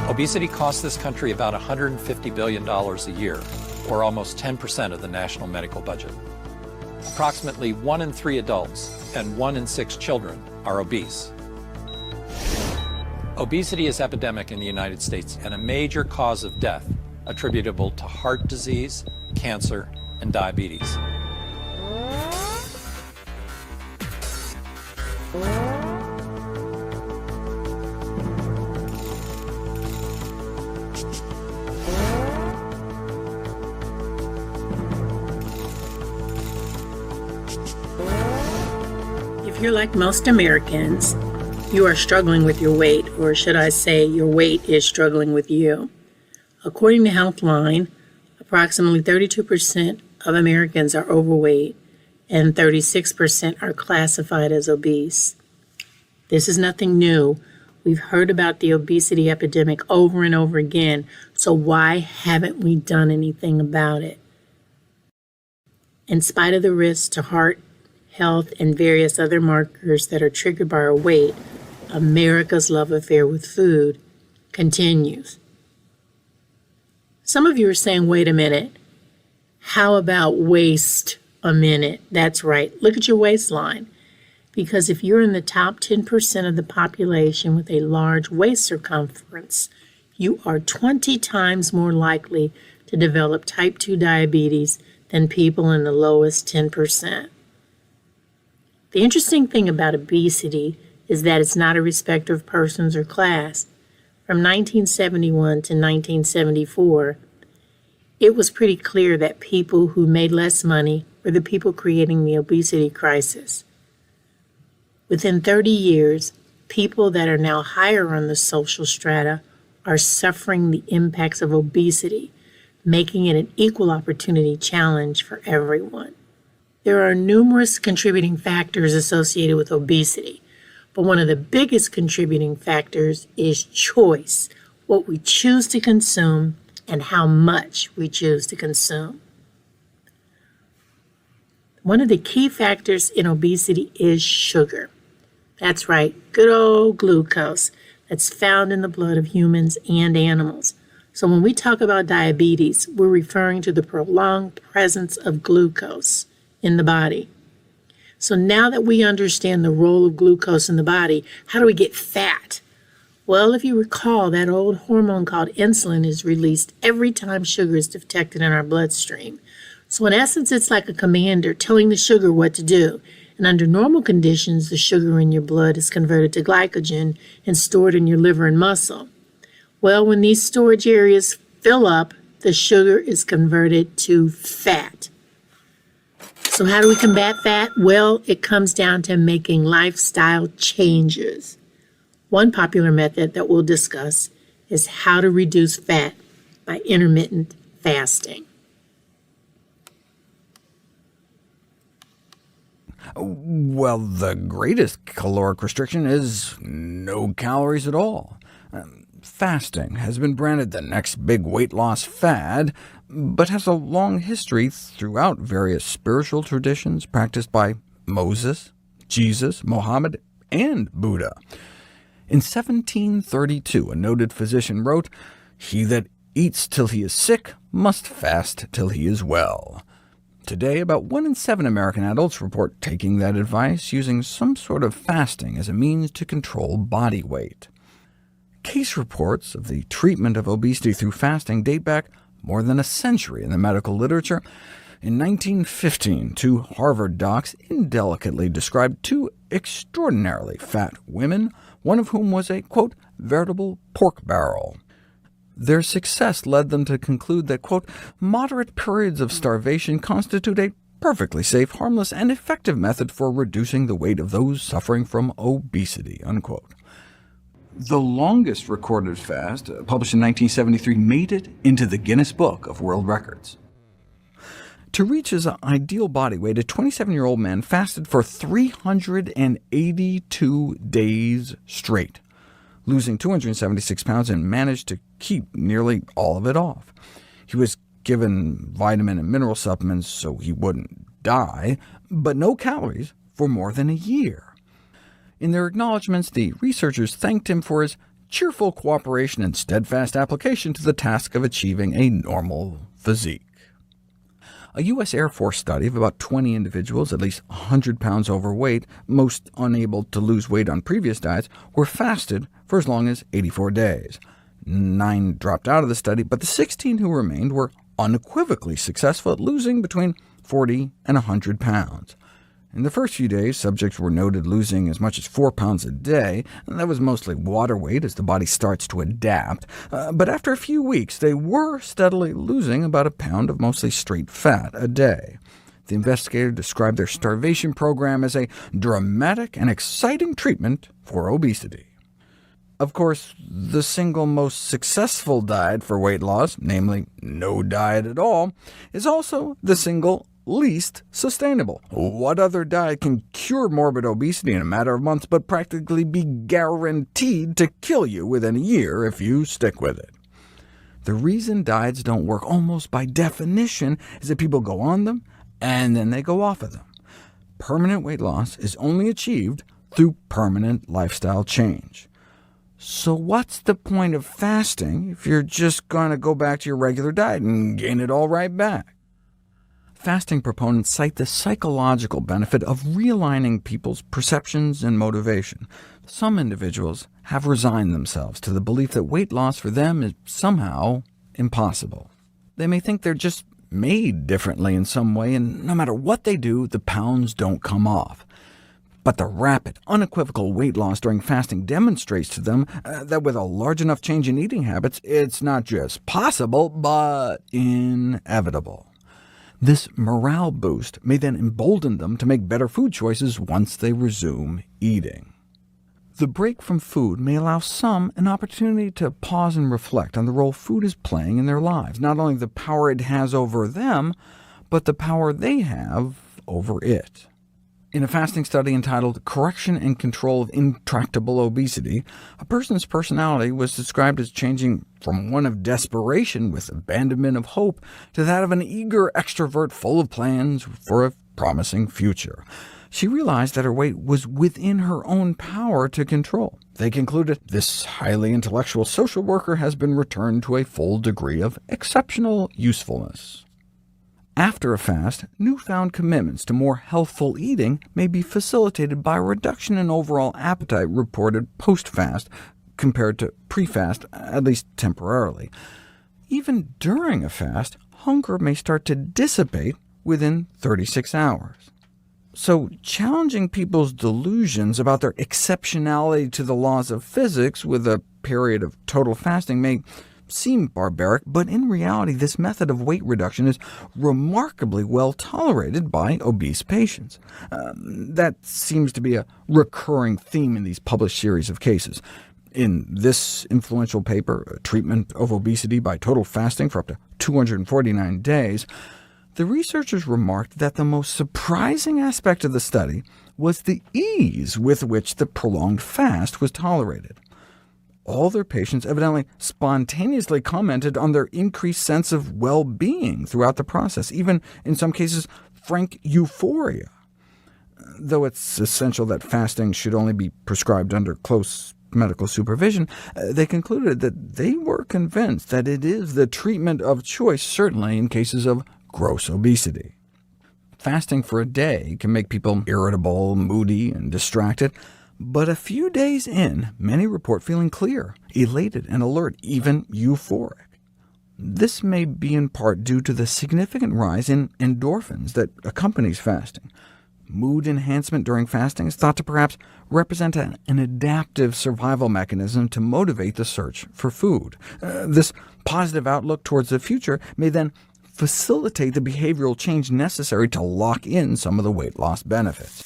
Obesity costs this country about $150 billion a year, or almost 10% of the national medical budget. Approximately 1 in 3 adults and 1 in 6 children are obese. Obesity is epidemic in the United States and a major cause of death attributable to heart disease, cancer, and diabetes. If you're like most Americans, you are struggling with your weight, or should I say your weight is struggling with you. According to Healthline, approximately 32% of Americans are overweight and 36% are classified as obese. This is nothing new. We've heard about the obesity epidemic over and over again, so why haven't we done anything about it? In spite of the risks to heart health and various other markers that are triggered by our weight, America's love affair with food continues. Some of you are saying, wait a minute, how about waist a minute? That's right, look at your waistline. Because if you're in the top 10% of the population with a large waist circumference, you are 20 times more likely to develop type 2 diabetes than people in the lowest 10%. The interesting thing about obesity is that it's not a respecter of persons or class. From 1971 to 1974, it was pretty clear that people who made less money were the people creating the obesity crisis. Within 30 years, people that are now higher on the social strata are suffering the impacts of obesity, making it an equal opportunity challenge for everyone. There are numerous contributing factors associated with obesity, but one of the biggest contributing factors is choice, what we choose to consume and how much we choose to consume. One of the key factors in obesity is sugar. That's right, good old glucose that's found in the blood of humans and animals. So when we talk about diabetes, we're referring to the prolonged presence of glucose in the body. So now that we understand the role of glucose in the body, how do we get fat? Well, if you recall, that old hormone called insulin is released every time sugar is detected in our bloodstream. So in essence, it's like a commander telling the sugar what to do. And under normal conditions, the sugar in your blood is converted to glycogen and stored in your liver and muscle. Well, when these storage areas fill up, the sugar is converted to fat. So how do we combat fat? Well, it comes down to making lifestyle changes. One popular method that we'll discuss is how to reduce fat by intermittent fasting. Well, the greatest caloric restriction is no calories at all. Fasting has been branded the next big weight loss fad, but has a long history throughout various spiritual traditions practiced by Moses, Jesus, Mohammed, and Buddha. In 1732, a noted physician wrote, "He that eats till he is sick must fast till he is well." Today, about 1 in 7 American adults report taking that advice, using some sort of fasting as a means to control body weight. Case reports of the treatment of obesity through fasting date back more than a century in the medical literature. In 1915, 2 Harvard docs indelicately described 2 extraordinarily fat women, one of whom was a, quote, veritable pork barrel. Their success led them to conclude that, quote, moderate periods of starvation constitute a perfectly safe, harmless, and effective method for reducing the weight of those suffering from obesity, unquote. The longest recorded fast, published in 1973, made it into the Guinness Book of World Records. To reach his ideal body weight, a 27-year-old man fasted for 382 days straight, losing 276 pounds, and managed to keep nearly all of it off. He was given vitamin and mineral supplements so he wouldn't die, but no calories for more than a year. In their acknowledgments, the researchers thanked him for his cheerful cooperation and steadfast application to the task of achieving a normal physique. A U.S. Air Force study of about 20 individuals, at least 100 pounds overweight, most unable to lose weight on previous diets, were fasted for as long as 84 days. 9 dropped out of the study, but the 16 who remained were unequivocally successful at losing between 40 and 100 pounds. In the first few days, subjects were noted losing as much as 4 pounds a day, and that was mostly water weight as the body starts to adapt. But after a few weeks, they were steadily losing about a pound of mostly straight fat a day. The investigator described their starvation program as a dramatic and exciting treatment for obesity. Of course, the single most successful diet for weight loss, namely no diet at all, is also the single least sustainable. What other diet can cure morbid obesity in a matter of months, but practically be guaranteed to kill you within a year if you stick with it? The reason diets don't work almost by definition is that people go on them, and then they go off of them. Permanent weight loss is only achieved through permanent lifestyle change. So what's the point of fasting if you're just going to go back to your regular diet and gain it all right back? Fasting proponents cite the psychological benefit of realigning people's perceptions and motivation. Some individuals have resigned themselves to the belief that weight loss for them is somehow impossible. They may think they're just made differently in some way, and no matter what they do, the pounds don't come off. But the rapid, unequivocal weight loss during fasting demonstrates to them that with a large enough change in eating habits, it's not just possible, but inevitable. This morale boost may then embolden them to make better food choices once they resume eating. The break from food may allow some an opportunity to pause and reflect on the role food is playing in their lives, not only the power it has over them, but the power they have over it. In a fasting study entitled Correction and Control of Intractable Obesity, a person's personality was described as changing from one of desperation with abandonment of hope to that of an eager extrovert full of plans for a promising future. She realized that her weight was within her own power to control. They concluded, this highly intellectual social worker has been returned to a full degree of exceptional usefulness. After a fast, newfound commitments to more healthful eating may be facilitated by a reduction in overall appetite reported post-fast compared to pre-fast, at least temporarily. Even during a fast, hunger may start to dissipate within 36 hours. So challenging people's delusions about their exceptionality to the laws of physics with a period of total fasting may seem barbaric, but in reality this method of weight reduction is remarkably well tolerated by obese patients. That seems to be a recurring theme in these published series of cases. In this influential paper, Treatment of Obesity by Total Fasting for up to 249 days, the researchers remarked that the most surprising aspect of the study was the ease with which the prolonged fast was tolerated. All their patients evidently spontaneously commented on their increased sense of well-being throughout the process, even in some cases frank euphoria. Though it's essential that fasting should only be prescribed under close medical supervision, they concluded that they were convinced that it is the treatment of choice, certainly in cases of gross obesity. Fasting for a day can make people irritable, moody, and distracted, but a few days in, many report feeling clear, elated, and alert, even euphoric. This may be in part due to the significant rise in endorphins that accompanies fasting. Mood enhancement during fasting is thought to perhaps represent an adaptive survival mechanism to motivate the search for food. This positive outlook towards the future may then facilitate the behavioral change necessary to lock in some of the weight loss benefits.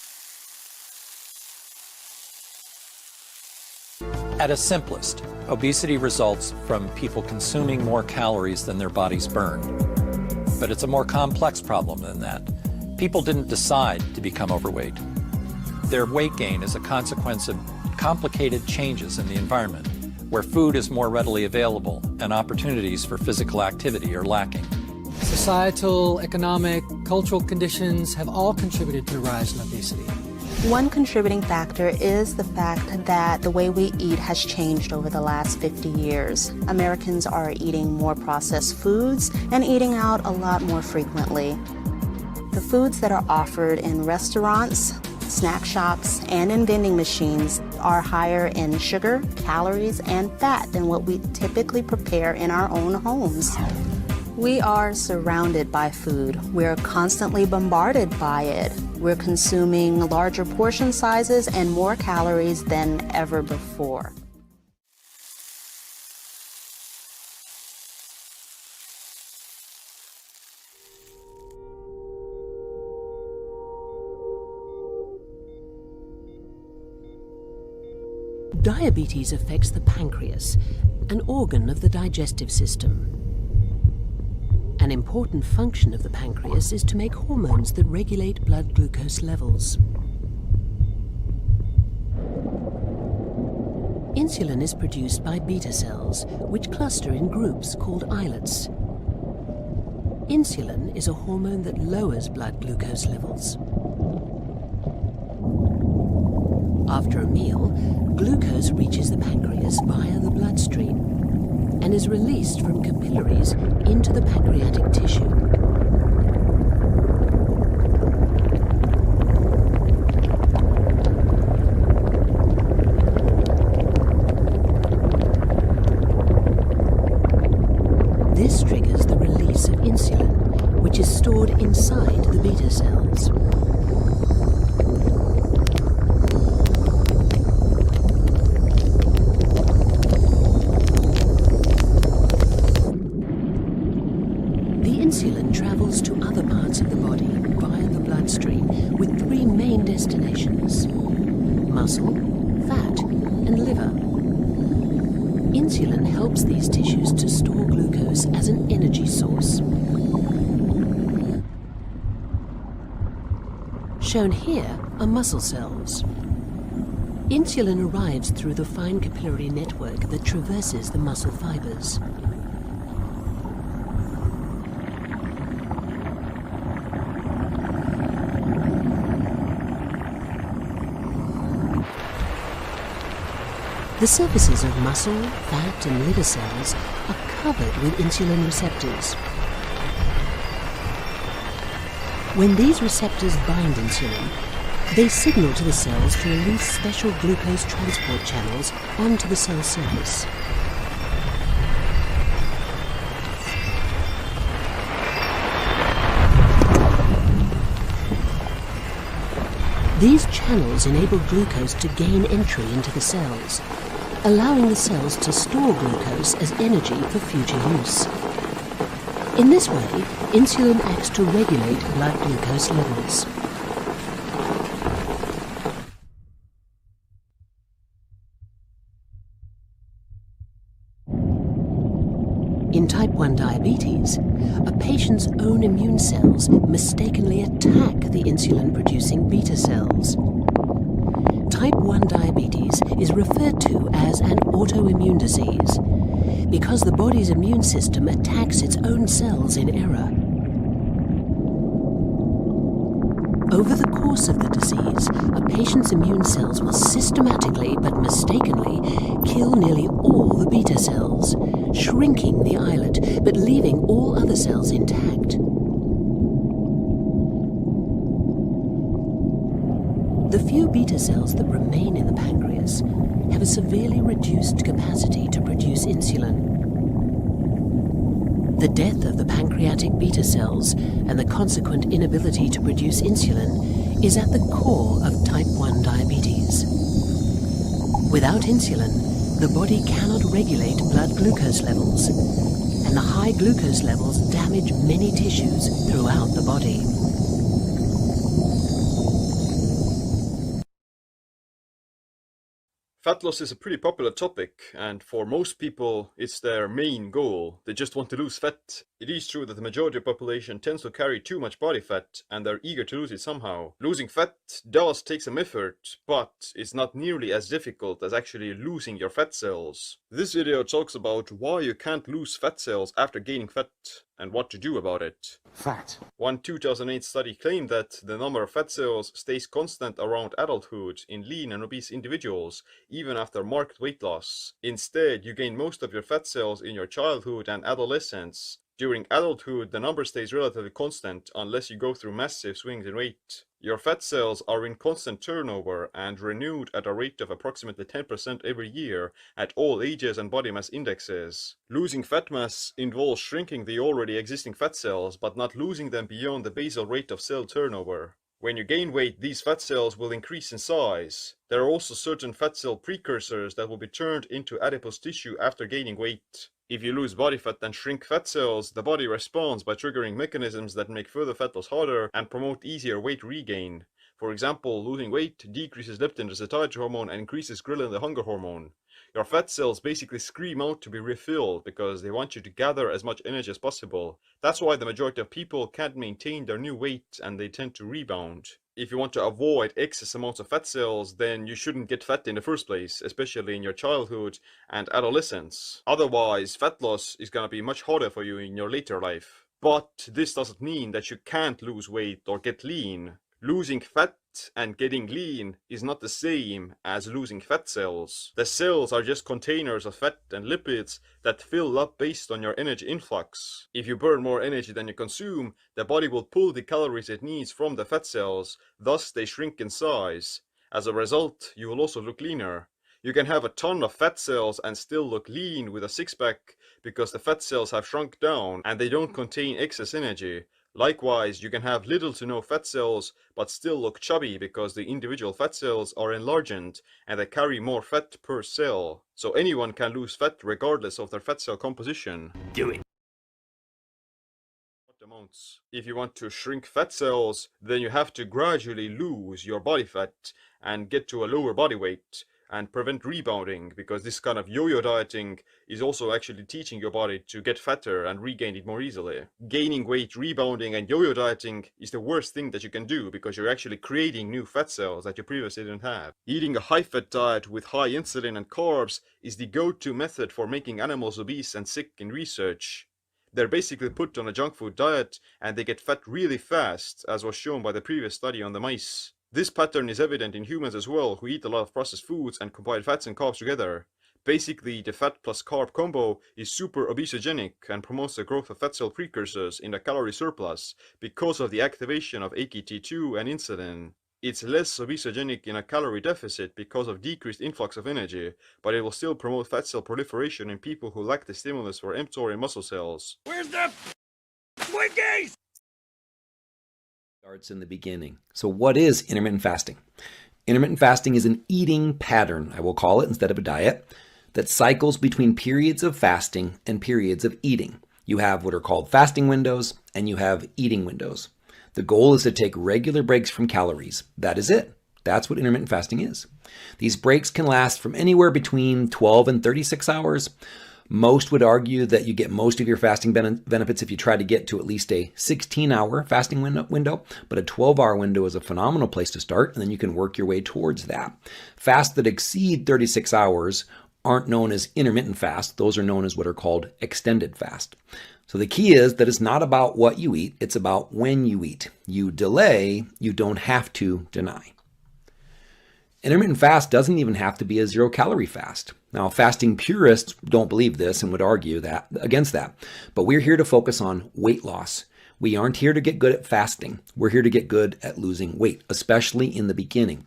At its simplest, obesity results from people consuming more calories than their bodies burn. But it's a more complex problem than that. People didn't decide to become overweight. Their weight gain is a consequence of complicated changes in the environment, where food is more readily available and opportunities for physical activity are lacking. Societal, economic, cultural conditions have all contributed to the rise in obesity. One contributing factor is the fact that the way we eat has changed over the last 50 years. Americans are eating more processed foods and eating out a lot more frequently. The foods that are offered in restaurants, snack shops, and in vending machines are higher in sugar, calories, and fat than what we typically prepare in our own homes. We are surrounded by food. We're constantly bombarded by it. We're consuming larger portion sizes and more calories than ever before. Diabetes affects the pancreas, an organ of the digestive system. An important function of the pancreas is to make hormones that regulate blood glucose levels. Insulin is produced by beta cells, which cluster in groups called islets. Insulin is a hormone that lowers blood glucose levels. After a meal, glucose reaches the pancreas via the bloodstream and is released from capillaries into the pancreatic tissue. This triggers the release of insulin, which is stored inside the beta cells. Insulin travels to other parts of the body via the bloodstream with three main destinations: muscle, fat, and liver. Insulin helps these tissues to store glucose as an energy source. Shown here are muscle cells. Insulin arrives through the fine capillary network that traverses the muscle fibers. The surfaces of muscle, fat, and liver cells are covered with insulin receptors. When these receptors bind insulin, they signal to the cells to release special glucose transport channels onto the cell surface. These channels enable glucose to gain entry into the cells, allowing the cells to store glucose as energy for future use. In this way, insulin acts to regulate blood glucose levels. In type 1 diabetes, a patient's own immune cells mistakenly attack the insulin-producing beta cells. Type 1 diabetes is referred to as an autoimmune disease because the body's immune system attacks its own cells in error. Over the course of the disease, a patient's immune cells will systematically but mistakenly kill nearly all the beta cells, shrinking the islet but leaving all other cells intact. The few beta cells that remain in the pancreas have a severely reduced capacity to produce insulin. The death of the pancreatic beta cells and the consequent inability to produce insulin is at the core of type 1 diabetes. Without insulin, the body cannot regulate blood glucose levels, and the high glucose levels damage many tissues throughout the body. Fat loss is a pretty popular topic, and for most people it's their main goal. They just want to lose fat. It is true that the majority of the population tends to carry too much body fat, and they're eager to lose it somehow. Losing fat does take some effort, but it's not nearly as difficult as actually losing your fat cells. This video talks about why you can't lose fat cells after gaining fat, and what to do about it. Fat. One 2008 study claimed that the number of fat cells stays constant around adulthood in lean and obese individuals, even after marked weight loss. Instead, you gain most of your fat cells in your childhood and adolescence. During adulthood, the number stays relatively constant unless you go through massive swings in weight. Your fat cells are in constant turnover and renewed at a rate of approximately 10% every year at all ages and body mass indexes. Losing fat mass involves shrinking the already existing fat cells, but not losing them beyond the basal rate of cell turnover. When you gain weight, these fat cells will increase in size. There are also certain fat cell precursors that will be turned into adipose tissue after gaining weight. If you lose body fat and shrink fat cells, the body responds by triggering mechanisms that make further fat loss harder and promote easier weight regain. For example, losing weight decreases leptin, the satiety hormone, and increases ghrelin, the hunger hormone. Your fat cells basically scream out to be refilled because they want you to gather as much energy as possible. That's why the majority of people can't maintain their new weight and they tend to rebound. If you want to avoid excess amounts of fat cells, then you shouldn't get fat in the first place, especially in your childhood and adolescence. Otherwise, fat loss is gonna be much harder for you in your later life. But this doesn't mean that you can't lose weight or get lean. Losing fat and getting lean is not the same as losing fat cells. The cells are just containers of fat and lipids that fill up based on your energy influx. If you burn more energy than you consume, the body will pull the calories it needs from the fat cells, thus they shrink in size. As a result, you will also look leaner. You can have a ton of fat cells and still look lean with a six-pack because the fat cells have shrunk down and they don't contain excess energy. Likewise, you can have little to no fat cells but still look chubby because the individual fat cells are enlarged and they carry more fat per cell. So anyone can lose fat regardless of their fat cell composition. Do it. Amounts. If you want to shrink fat cells, then you have to gradually lose your body fat and get to a lower body weight and prevent rebounding, because this kind of yo-yo dieting is also actually teaching your body to get fatter and regain it more easily. Gaining weight, rebounding, and yo-yo dieting is the worst thing that you can do because you're actually creating new fat cells that you previously didn't have. Eating a high-fat diet with high insulin and carbs is the go-to method for making animals obese and sick in research. They're basically put on a junk food diet and they get fat really fast, as was shown by the previous study on the mice. This pattern is evident in humans as well, who eat a lot of processed foods and combine fats and carbs together. Basically, the fat plus carb combo is super obesogenic and promotes the growth of fat cell precursors in the calorie surplus because of the activation of AKT2 and insulin. It's less obesogenic in a calorie deficit because of decreased influx of energy, but it will still promote fat cell proliferation in people who lack the stimulus for mTOR in muscle cells. Where's the Twinkies? Starts in the beginning. So what is intermittent fasting? Intermittent fasting is an eating pattern, I will call it, instead of a diet, that cycles between periods of fasting and periods of eating. You have what are called fasting windows and you have eating windows. The goal is to take regular breaks from calories. That is it. That's what intermittent fasting is. These breaks can last from anywhere between 12 and 36 hours. Most would argue that you get most of your fasting benefits if you try to get to at least a 16-hour fasting window, but a 12-hour window is a phenomenal place to start, and then you can work your way towards that. Fasts that exceed 36 hours aren't known as intermittent fast. Those are known as what are called extended fast. So the key is that it's not about what you eat, it's about when you eat. You delay, you don't have to deny. Intermittent fast doesn't even have to be a zero-calorie fast. Now, fasting purists don't believe this and would argue against that, but we're here to focus on weight loss. We aren't here to get good at fasting. We're here to get good at losing weight, especially in the beginning.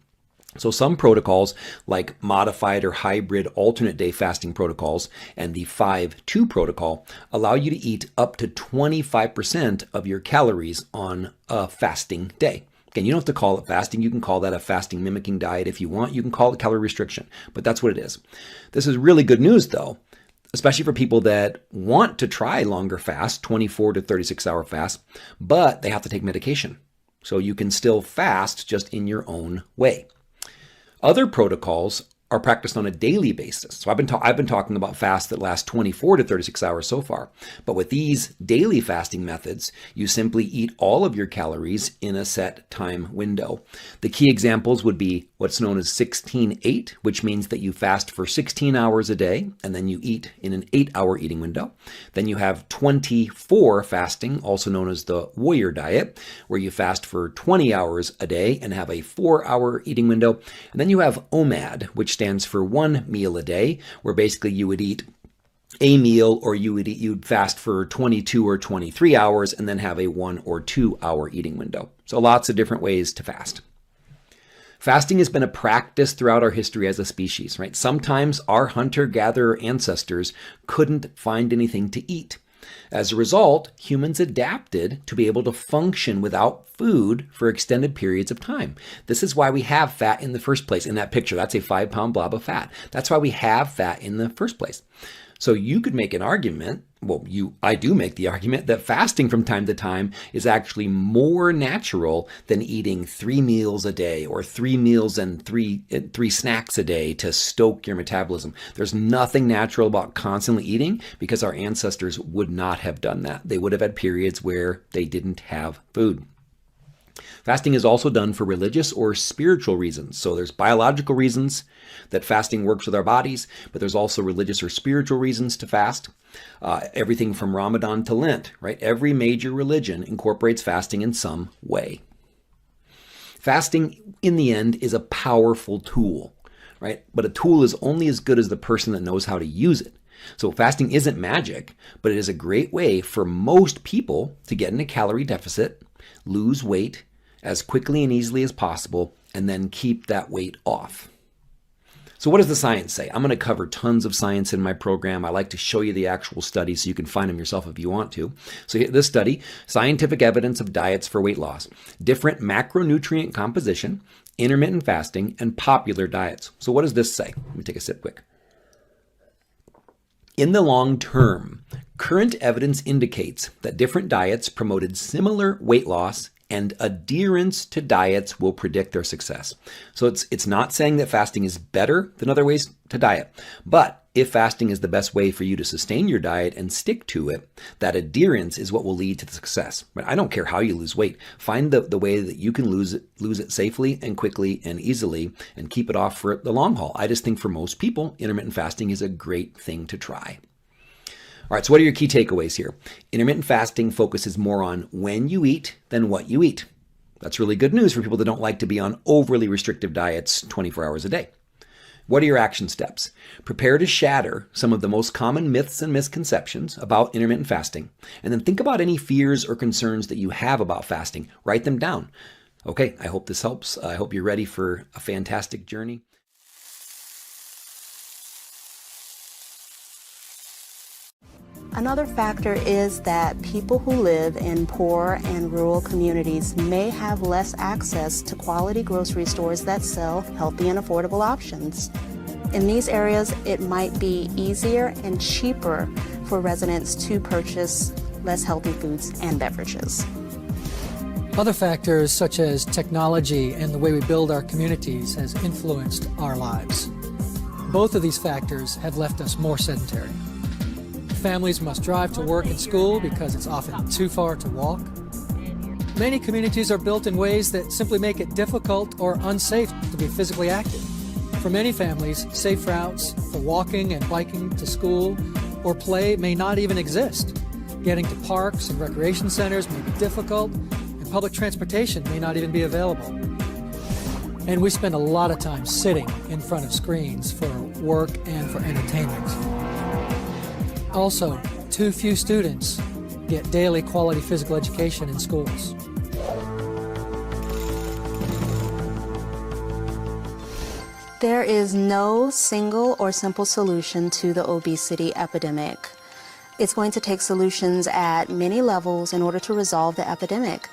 So some protocols like modified or hybrid alternate day fasting protocols and the 5-2 protocol allow you to eat up to 25% of your calories on a fasting day. Again, you don't have to call it fasting. You can call that a fasting mimicking diet if you want. You can call it calorie restriction, but that's what it is. This is really good news though, especially for people that want to try longer fasts, 24 to 36 hour fasts, but they have to take medication. So you can still fast just in your own way. Other protocols are practiced on a daily basis. So I've been talking about fasts that last 24 to 36 hours so far. But with these daily fasting methods, you simply eat all of your calories in a set time window. The key examples would be what's known as 16-8, which means that you fast for 16 hours a day and then you eat in an 8-hour eating window. Then you have 24 fasting, also known as the warrior diet, where you fast for 20 hours a day and have a 4-hour eating window. And then you have OMAD, which stands for 1 meal a day, where basically you would eat a meal, or you'd fast for 22 or 23 hours and then have a 1 or 2 hour eating window. So lots of different ways to fast. Fasting has been a practice throughout our history as a species, right? Sometimes our hunter-gatherer ancestors couldn't find anything to eat. As a result, humans adapted to be able to function without food for extended periods of time. This is why we have fat in the first place. In that picture, that's a 5-pound blob of fat. That's why we have fat in the first place. So you could make an argument, I do make the argument that fasting from time to time is actually more natural than eating 3 meals a day or 3 meals and three snacks a day to stoke your metabolism. There's nothing natural about constantly eating because our ancestors would not have done that. They would have had periods where they didn't have food. Fasting is also done for religious or spiritual reasons. So there's biological reasons that fasting works with our bodies, but there's also religious or spiritual reasons to fast. Everything from Ramadan to Lent, right? Every major religion incorporates fasting in some way. Fasting, in the end, is a powerful tool, right? But a tool is only as good as the person that knows how to use it. So fasting isn't magic, but it is a great way for most people to get in a calorie deficit, lose weight as quickly and easily as possible, and then keep that weight off. So what does the science say? I'm going to cover tons of science in my program. I like to show you the actual studies so you can find them yourself if you want to. So this study, scientific evidence of diets for weight loss, different macronutrient composition, intermittent fasting, and popular diets. So what does this say? Let me take a sip quick. In the long term, current evidence indicates that different diets promoted similar weight loss, and adherence to diets will predict their success. So it's not saying that fasting is better than other ways to diet, but if fasting is the best way for you to sustain your diet and stick to it, that adherence is what will lead to the success. But I don't care how you lose weight. Find the way that you can lose it safely and quickly and easily and keep it off for the long haul. I just think for most people, intermittent fasting is a great thing to try. All right, so what are your key takeaways here? Intermittent fasting focuses more on when you eat than what you eat. That's really good news for people that don't like to be on overly restrictive diets 24 hours a day. What are your action steps? Prepare to shatter some of the most common myths and misconceptions about intermittent fasting, and then think about any fears or concerns that you have about fasting. Write them down. Okay, I hope this helps. I hope you're ready for a fantastic journey. Another factor is that people who live in poor and rural communities may have less access to quality grocery stores that sell healthy and affordable options. In these areas, it might be easier and cheaper for residents to purchase less healthy foods and beverages. Other factors such as technology and the way we build our communities has influenced our lives. Both of these factors have left us more sedentary. Families must drive to work and school because it's often too far to walk. Many communities are built in ways that simply make it difficult or unsafe to be physically active. For many families, safe routes for walking and biking to school or play may not even exist. Getting to parks and recreation centers may be difficult, and public transportation may not even be available. And we spend a lot of time sitting in front of screens for work and for entertainment. Also, too few students get daily quality physical education in schools. There is no single or simple solution to the obesity epidemic. It's going to take solutions at many levels in order to resolve the epidemic.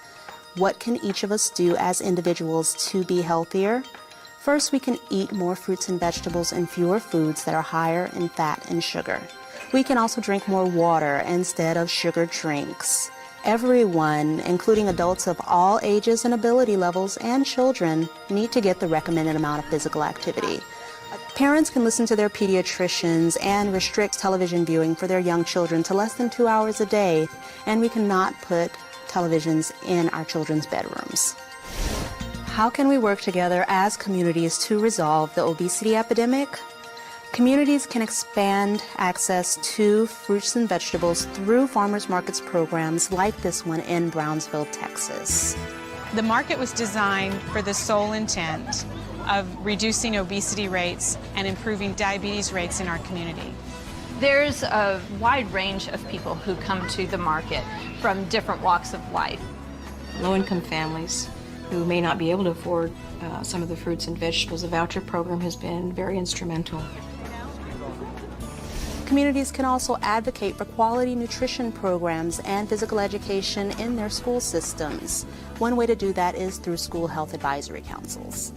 What can each of us do as individuals to be healthier? First, we can eat more fruits and vegetables and fewer foods that are higher in fat and sugar. We can also drink more water instead of sugar drinks. Everyone, including adults of all ages and ability levels and children, need to get the recommended amount of physical activity. Parents can listen to their pediatricians and restrict television viewing for their young children to less than 2 hours a day, and we cannot put televisions in our children's bedrooms. How can we work together as communities to resolve the obesity epidemic? Communities can expand access to fruits and vegetables through farmers markets programs like this one in Brownsville, Texas. The market was designed for the sole intent of reducing obesity rates and improving diabetes rates in our community. There's a wide range of people who come to the market from different walks of life. Low-income families who may not be able to afford some of the fruits and vegetables. The voucher program has been very instrumental. Communities can also advocate for quality nutrition programs and physical education in their school systems. One way to do that is through school health advisory councils.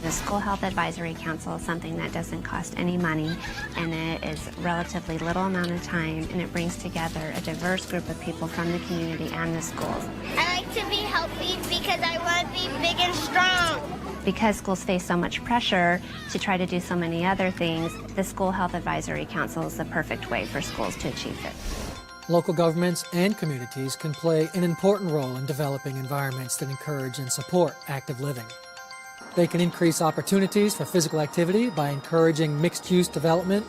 The School Health Advisory Council is something that doesn't cost any money, and it is relatively little amount of time, and it brings together a diverse group of people from the community and the schools. I like to be healthy because I want to be big and strong. Because schools face so much pressure to try to do so many other things, the School Health Advisory Council is the perfect way for schools to achieve it. Local governments and communities can play an important role in developing environments that encourage and support active living. They can increase opportunities for physical activity by encouraging mixed-use development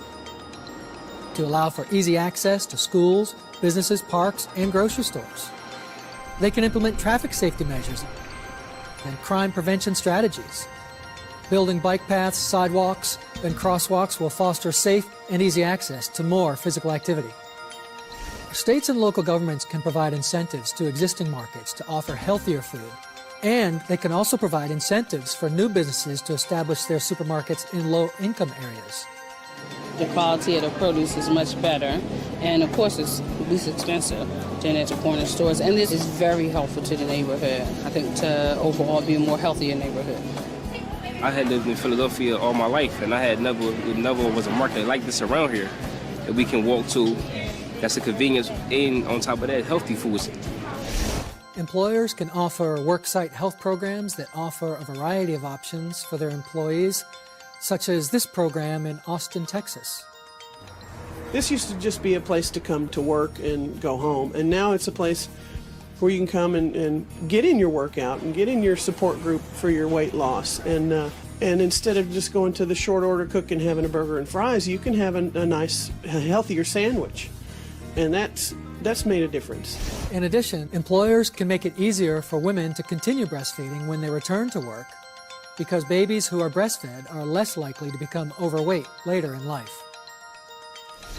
to allow for easy access to schools, businesses, parks, and grocery stores. They can implement traffic safety measures and crime prevention strategies. Building bike paths, sidewalks, and crosswalks will foster safe and easy access to more physical activity. States and local governments can provide incentives to existing markets to offer healthier food, and they can also provide incentives for new businesses to establish their supermarkets in low-income areas. The quality of the produce is much better, and of course it's least expensive than at the corner stores, and this is very helpful to the neighborhood, I think, to overall be a more healthier neighborhood. I had lived in Philadelphia all my life, and I had never was a market like this around here that we can walk to. That's a convenience, and on top of that, healthy foods. Employers can offer worksite health programs that offer a variety of options for their employees, such as this program in Austin, Texas. This used to just be a place to come to work and go home, and now it's a place where you can come and get in your workout and get in your support group for your weight loss. And instead of just going to the short order cook and having a burger and fries, you can have a nice, healthier sandwich. And that's made a difference. In addition, employers can make it easier for women to continue breastfeeding when they return to work, because babies who are breastfed are less likely to become overweight later in life.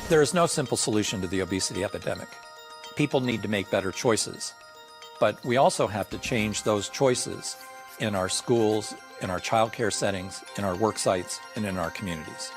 There is no simple solution to the obesity epidemic. People need to make better choices, but we also have to change those choices in our schools, in our childcare settings, in our work sites, and in our communities.